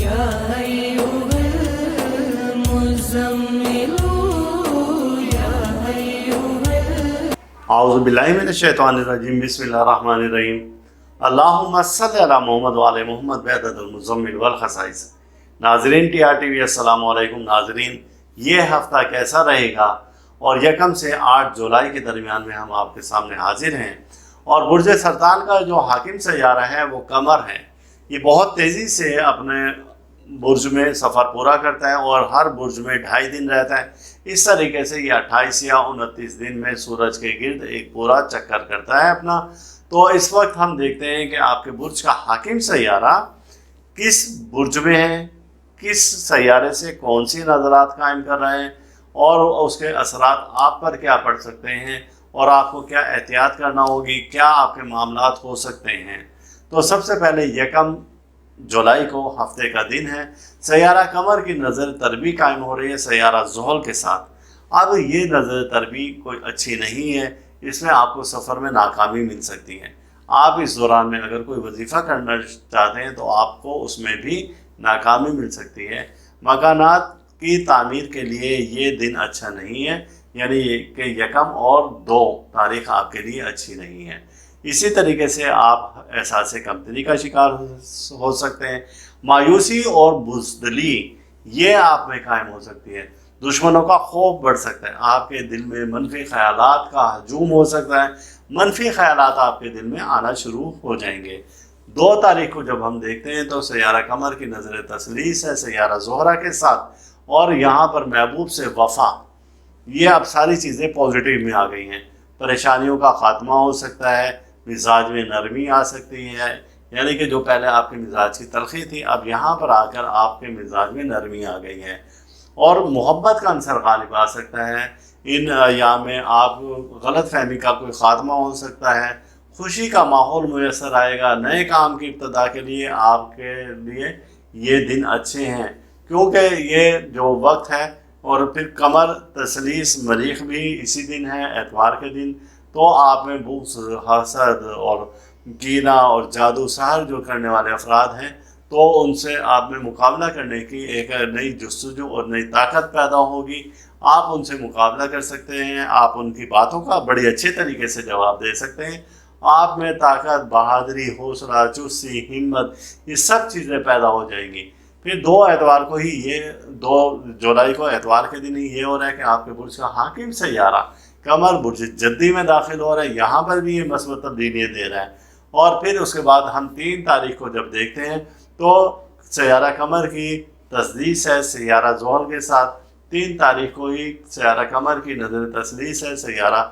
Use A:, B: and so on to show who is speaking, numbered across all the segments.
A: يا أيها المزمل يا أيها
B: اعوذ باللہ من الشیطان الرجیم بسم اللہ الرحمن الرحیم اللہم صلی علی محمد وعلی محمد بعدد المزمل والخصائص۔ ناظرین ٹی آر ٹی وی السلام علیکم۔ ناظرین، یہ ہفتہ کیسا رہے گا اور 1 سے 8 جولائی کے درمیان میں ہم آپ کے سامنے حاضر ہیں، اور برج سرطان کا جو حاکم سیارہ ہے وہ قمر ہے۔ یہ بہت تیزی سے اپنے برج میں سفر پورا کرتا ہے اور ہر برج میں 2.5 دن رہتا ہے۔ اس طریقے سے یہ 28 یا 29 دن میں سورج کے گرد ایک پورا چکر کرتا ہے اپنا۔ تو اس وقت ہم دیکھتے ہیں کہ آپ کے برج کا حاکم سیارہ کس برج میں ہے، کس سیارے سے کون سی نظرات قائم کر رہے ہیں، اور اس کے اثرات آپ پر کیا پڑ سکتے ہیں، اور آپ کو کیا احتیاط کرنا ہوگی، کیا آپ کے معاملات ہو سکتے ہیں۔ تو سب سے پہلے 1 جولائی کو ہفتے کا دن ہے، سیارہ قمر کی نظر تربی قائم ہو رہی ہے سیارہ زحل کے ساتھ۔ اب یہ نظر تربی کوئی اچھی نہیں ہے، اس میں آپ کو سفر میں ناکامی مل سکتی ہے۔ آپ اس دوران میں اگر کوئی وظیفہ کرنا چاہتے ہیں تو آپ کو اس میں بھی ناکامی مل سکتی ہے۔ مکانات کی تعمیر کے لیے یہ دن اچھا نہیں ہے، یعنی کہ 1 اور 2 تاریخ آپ کے لیے اچھی نہیں ہے۔ اسی طریقے سے آپ احساس کمتری کا شکار ہو سکتے ہیں۔ مایوسی اور بزدلی یہ آپ میں قائم ہو سکتی ہے۔ دشمنوں کا خوف بڑھ سکتا ہے، آپ کے دل میں منفی خیالات کا ہجوم ہو سکتا ہے، منفی خیالات آپ کے دل میں آنا شروع ہو جائیں گے۔ 2 تاریخ کو جب ہم دیکھتے ہیں تو سیارہ قمر کی نظر تثلیث ہے سیارہ زہرہ کے ساتھ، اور یہاں پر محبوب سے وفا، یہ اب ساری چیزیں پازیٹیو میں آ گئی ہیں۔ پریشانیوں کا خاتمہ ہو سکتا ہے، مزاج میں نرمی آ سکتی ہے، یعنی کہ جو پہلے آپ کے مزاج کی تلخی تھی اب یہاں پر آ کر آپ کے مزاج میں نرمی آ گئی ہے، اور محبت کا عنصر غالب آ سکتا ہے۔ ان ایام میں آپ غلط فہمی کا کوئی خاتمہ ہو سکتا ہے، خوشی کا ماحول میسر آئے گا۔ نئے کام کی ابتدا کے لیے آپ کے لیے یہ دن اچھے ہیں، کیونکہ یہ جو وقت ہے، اور پھر قمر تثلیث مریخ بھی اسی دن ہے، اتوار کے دن۔ تو آپ میں بغض، حسد اور کینہ اور جادو سحر جو کرنے والے افراد ہیں، تو ان سے آپ میں مقابلہ کرنے کی ایک نئی جستجو اور نئی طاقت پیدا ہوگی۔ آپ ان سے مقابلہ کر سکتے ہیں، آپ ان کی باتوں کا بڑی اچھے طریقے سے جواب دے سکتے ہیں۔ آپ میں طاقت، بہادری، حوصلہ، چستی، ہمت، یہ سب چیزیں پیدا ہو جائیں گی۔ پھر 2 اتوار کو ہی، یہ 2 جولائی کو اتوار کے دن ہی یہ ہو رہا ہے کہ آپ کے برج کا حاکم سیارہ قمر برج جدی میں داخل ہو رہا ہے، یہاں پر بھی یہ مثبت تبدیلیاں دے رہا ہے۔ اور پھر اس کے بعد ہم 3 تاریخ کو جب دیکھتے ہیں تو سیارہ قمر کی تثلیث ہے سیارہ زحل کے ساتھ، 3 تاریخ کو ہی سیارہ قمر کی نظر تثلیث ہے سیارہ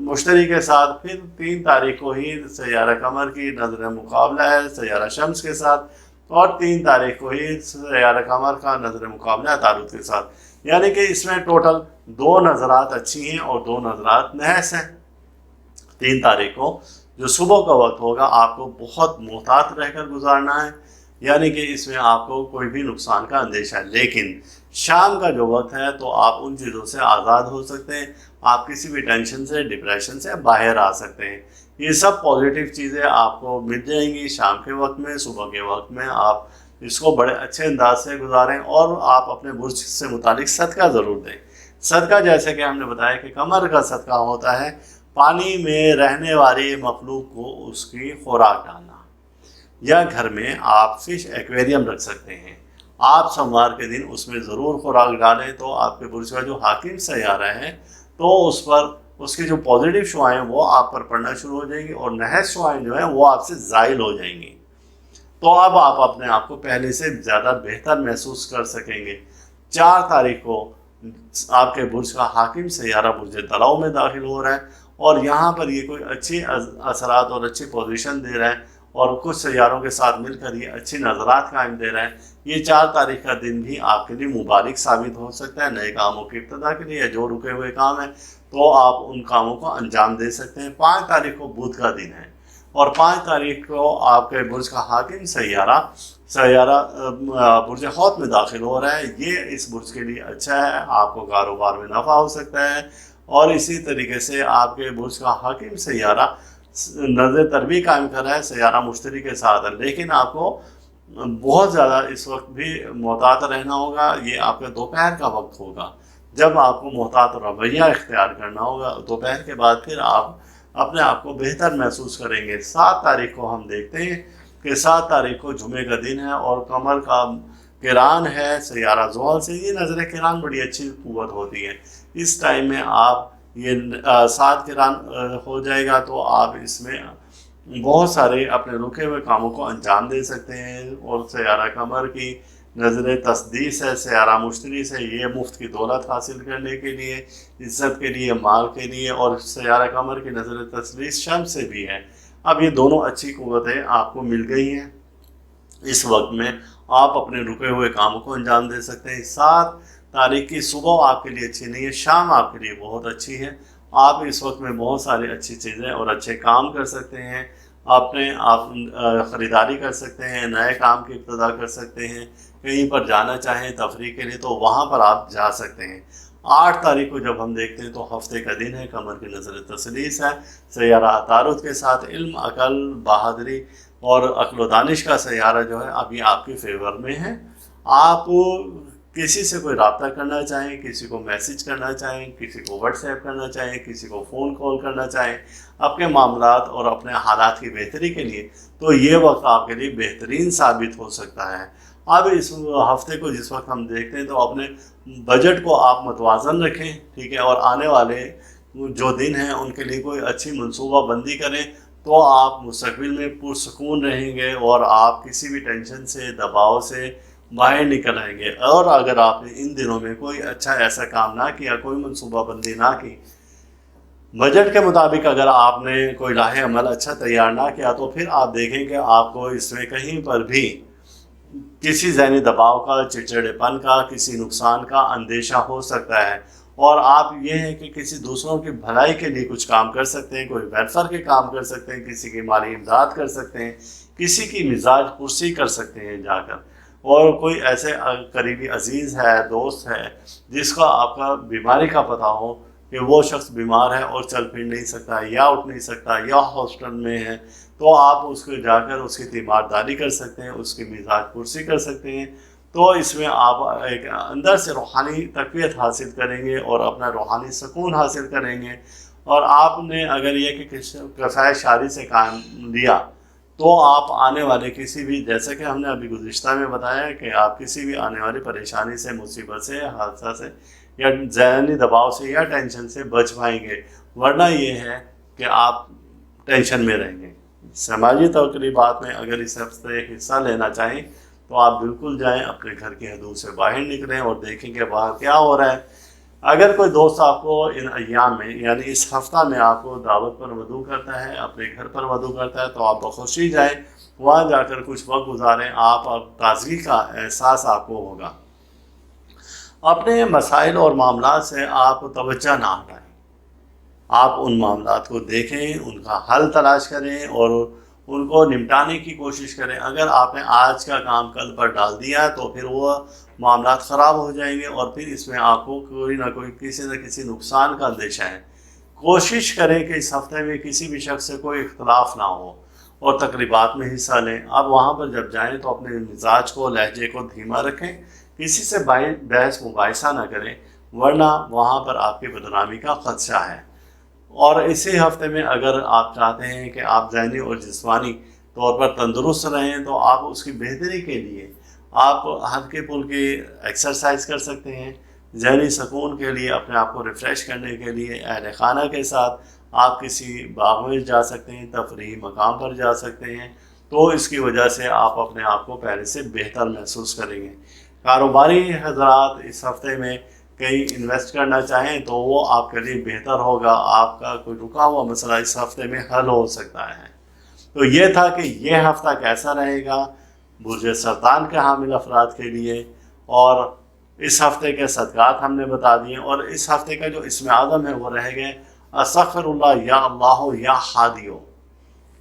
B: مشتری کے ساتھ، پھر 3 تاریخ کو ہی سیارہ قمر کی نظر مقابلہ ہے سیارہ شمس کے ساتھ، اور 3 تاریخ کو ہی سیارہ قمر کا نظر مقابلہ عطارد کے ساتھ۔ یعنی کہ اس میں ٹوٹل 2 نظرات اچھی ہیں اور 2 نظرات نحس ہیں۔ 3 تاریخ کو جو صبح کا وقت ہوگا آپ کو بہت محتاط رہ کر گزارنا ہے، یعنی کہ اس میں آپ کو کوئی بھی نقصان کا اندیشہ ہے۔ لیکن شام کا جو وقت ہے تو آپ ان چیزوں سے آزاد ہو سکتے ہیں، آپ کسی بھی ٹینشن سے، ڈپریشن سے باہر آ سکتے ہیں۔ یہ سب پازیٹیو چیزیں آپ کو مل جائیں گی شام کے وقت میں۔ صبح کے وقت میں آپ اس کو بڑے اچھے انداز سے گزاریں، اور آپ اپنے برج سے متعلق صدقہ ضرور دیں۔ صدقہ جیسے کہ ہم نے بتایا کہ قمر کا صدقہ ہوتا ہے پانی میں رہنے والی مخلوق کو اس کی خوراک ڈالنا، یا گھر میں آپ فش ایکویریم رکھ سکتے ہیں۔ آپ سوموار کے دن اس میں ضرور خوراک ڈالیں، تو آپ کے برج کا جو حاکم سیارہ ہے تو اس پر اس کی جو پازیٹیو شعائیں وہ آپ پر پڑنا شروع ہو جائیں گی، اور نحس شعائیں جو ہیں وہ آپ سے زائل ہو جائیں گی۔ تو اب آپ اپنے آپ کو پہلے سے زیادہ بہتر محسوس کر سکیں گے۔ 4 تاریخ کو آپ کے برج کا حاکم سیارہ برج طلوع میں داخل ہو رہا ہے، اور یہاں پر یہ کوئی اچھی اثرات اور اچھی پوزیشن دے رہا ہے، اور کچھ سیاروں کے ساتھ مل کر یہ اچھی نظرات قائم دے رہا ہے۔ یہ 4 تاریخ کا دن بھی آپ کے لیے مبارک ثابت ہو سکتا ہے، نئے کاموں کی ابتدا کے لیے، یا جو رکے ہوئے کام ہیں تو آپ ان کاموں کو انجام دے سکتے ہیں۔ 5 تاریخ کو بدھ کا دن ہے، اور 5 تاریخ کو آپ کے برج کا حاکم سیارہ برج حوت میں داخل ہو رہا ہے۔ یہ اس برج کے لیے اچھا ہے، آپ کو کاروبار میں نفع ہو سکتا ہے، اور اسی طریقے سے آپ کے برج کا حاکم سیارہ نظر تربی قائم کر رہا ہے سیارہ مشتری کے ساتھ، لیکن آپ کو بہت زیادہ اس وقت بھی محتاط رہنا ہوگا۔ یہ آپ کا دوپہر کا وقت ہوگا جب آپ کو محتاط رویہ اختیار کرنا ہوگا۔ دوپہر کے بعد پھر آپ اپنے آپ کو بہتر محسوس کریں گے۔ 7 تاریخ کو ہم دیکھتے ہیں کہ 7 تاریخ کو جمعے کا دن ہے اور قمر کا قران ہے سیارہ زحل سے۔ یہ نظر قران بڑی اچھی قوت ہوتی ہے۔ اس ٹائم میں آپ یہ 7 قران ہو جائے گا تو آپ اس میں بہت سارے اپنے رکے ہوئے کاموں کو انجام دے سکتے ہیں۔ اور سیارہ قمر کی نظر تصدیق ہے سیارہ مشتری سے، یہ مفت کی دولت حاصل کرنے کے لیے، عزت کے لیے، مال کے لیے، اور سیارہ قمر کی نظر تصدیق شمس سے بھی ہے۔ اب یہ دونوں اچھی قوتیں آپ کو مل گئی ہیں۔ اس وقت میں آپ اپنے رکے ہوئے کاموں کو انجام دے سکتے ہیں۔ 7 تاریخ کی صبح آپ کے لیے اچھی نہیں ہے، شام آپ کے لیے بہت اچھی ہے۔ آپ اس وقت میں بہت ساری اچھی چیزیں اور اچھے کام کر سکتے ہیں۔ آپ خریداری کر سکتے ہیں، نئے کام کی ابتدا کر سکتے ہیں، کہیں پر جانا چاہیں تفریح کے لیے تو وہاں پر آپ جا سکتے ہیں۔ 8 تاریخ کو جب ہم دیکھتے ہیں تو ہفتے کا دن ہے، قمر کی نظر تثلیث ہے سیارہ عطارد کے ساتھ۔ علم، عقل، بہادری اور عقل و دانش کا سیارہ جو ہے ابھی آپ کے فیور میں ہے۔ آپ کسی سے کوئی رابطہ کرنا چاہیں، کسی کو میسج کرنا چاہیں، کسی کو واٹس ایپ کرنا چاہیں، کسی کو فون کال کرنا چاہیں اپنے معاملات اور اپنے حالات کی بہتری کے لیے، تو یہ وقت آپ کے لیے بہترین ثابت ہو سکتا ہے۔ اب اس ہفتے کو جس وقت ہم دیکھتے ہیں تو اپنے بجٹ کو آپ متوازن رکھیں، ٹھیک ہے، اور آنے والے جو دن ہیں ان کے لیے کوئی اچھی منصوبہ بندی کریں تو آپ مستقبل میں پرسکون رہیں گے اور آپ کسی بھی ٹینشن سے، دباؤ سے باہر نکل آئیں گے۔ اور اگر آپ نے ان دنوں میں کوئی اچھا ایسا کام نہ کیا، کوئی منصوبہ بندی نہ کی، بجٹ کے مطابق اگر آپ نے کوئی راہ عمل اچھا تیار نہ کیا، تو پھر آپ دیکھیں کہ آپ کو اس میں کہیں پر بھی کسی ذہنی دباؤ کا، چڑچڑے پن کا، کسی نقصان کا اندیشہ ہو سکتا ہے۔ اور آپ یہ ہے کہ کسی دوسروں کی بھلائی کے لیے کچھ کام کر سکتے ہیں، کوئی ویلفیئر کے کام کر سکتے ہیں، کسی کی مالی امداد کر سکتے ہیں، کسی کی مزاج پرسی کر سکتے ہیں جا کر۔ اور کوئی ایسے قریبی عزیز ہے، دوست ہے جس کا آپ کا بیماری کا پتہ ہو کہ وہ شخص بیمار ہے اور چل پھر نہیں سکتا یا اٹھ نہیں سکتا یا ہاسپٹل میں ہے، تو آپ اس کو جا کر اس کی تیمارداری کر سکتے ہیں، اس کی مزاج پرسی کر سکتے ہیں۔ تو اس میں آپ ایک اندر سے روحانی تقویت حاصل کریں گے اور اپنا روحانی سکون حاصل کریں گے۔ اور آپ نے اگر یہ کہ کفایت شعری سے کام لیا تو آپ آنے والے کسی بھی، جیسے کہ ہم نے ابھی گزشتہ میں بتایا کہ آپ کسی بھی آنے والی پریشانی سے، مصیبت سے، حادثہ سے یا ذہنی دباؤ سے یا ٹینشن سے بچ پائیں گے، ورنہ یہ ہے کہ آپ ٹینشن میں رہیں گے۔ سماجی تقریبات میں اگر اس ہفتے حصہ لینا چاہیں تو آپ بالکل جائیں، اپنے گھر کی حدود سے باہر نکلیں اور دیکھیں کہ باہر کیا ہو رہا ہے۔ اگر کوئی دوست آپ کو ان ایام میں یعنی اس ہفتہ میں آپ کو دعوت پر مدعو کرتا ہے، اپنے گھر پر مدعو کرتا ہے، تو آپ بخوشی جائیں، وہاں جا کر کچھ وقت گزاریں، آپ تازگی کا احساس آپ کو ہوگا۔ اپنے مسائل اور معاملات سے آپ توجہ نہ ہٹائیں، آپ ان معاملات کو دیکھیں، ان کا حل تلاش کریں اور ان کو نمٹانے کی کوشش کریں۔ اگر آپ نے آج کا کام کل پر ڈال دیا تو پھر وہ معاملات خراب ہو جائیں گے اور پھر اس میں آپ کو کوئی نہ کوئی کسی نہ کسی نقصان کا اندیشہ ہے۔ کوشش کریں کہ اس ہفتے میں کسی بھی شخص سے کوئی اختلاف نہ ہو اور تقریبات میں حصہ لیں۔ اب وہاں پر جب جائیں تو اپنے مزاج کو، لہجے کو دھیما رکھیں، کسی سے بحث مباحثہ نہ کریں، ورنہ وہاں پر آپ کی بدنامی کا خدشہ ہے۔ اور اسی ہفتے میں اگر آپ چاہتے ہیں کہ آپ ذہنی اور جسمانی طور پر تندرست رہیں تو آپ اس کی بہتری کے لیے آپ ہلکے پھلکے ایکسرسائز کر سکتے ہیں۔ ذہنی سکون کے لیے، اپنے آپ کو ریفریش کرنے کے لیے اہل خانہ کے ساتھ آپ کسی باغ میں جا سکتے ہیں، تفریحی مقام پر جا سکتے ہیں، تو اس کی وجہ سے آپ اپنے آپ کو پہلے سے بہتر محسوس کریں گے۔ کاروباری حضرات اس ہفتے میں کہیں انویسٹ کرنا چاہیں تو وہ آپ کے لیے بہتر ہوگا، آپ کا کوئی رکا ہوا مسئلہ اس ہفتے میں حل ہو سکتا ہے۔ تو یہ تھا کہ یہ ہفتہ کیسا رہے گا برج سرطان کے حامل افراد کے لیے، اور اس ہفتے کے صدقات ہم نے بتا دیے، اور اس ہفتے کا جو اسم اعظم ہے وہ رہ گئے استغفر اللہ یا اللہ یا ہادیو۔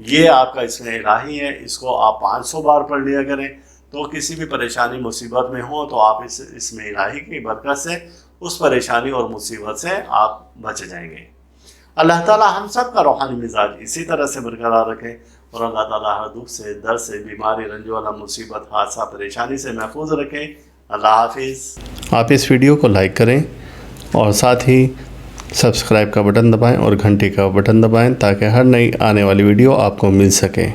B: یہ آپ کا اسم الہی ہے، اس کو آپ 500 بار پڑھ لیا کریں، تو کسی بھی پریشانی مصیبت میں ہو تو آپ اس اسم الہی کی برکت سے اس پریشانی اور مصیبت سے آپ بچ جائیں گے۔ اللہ تعالی ہم سب کا روحانی مزاج اسی طرح سے برقرار رکھے۔ اور اللہ تعالیٰ ہر دکھ سے، درد سے، بیماری، رنج والا، مصیبت، حادثہ، پریشانی سے محفوظ رکھیں۔ اللہ حافظ۔ آپ اس ویڈیو کو لائک کریں اور ساتھ ہی سبسکرائب کا بٹن دبائیں اور گھنٹی کا بٹن دبائیں تاکہ ہر نئی آنے والی ویڈیو آپ کو مل سکے۔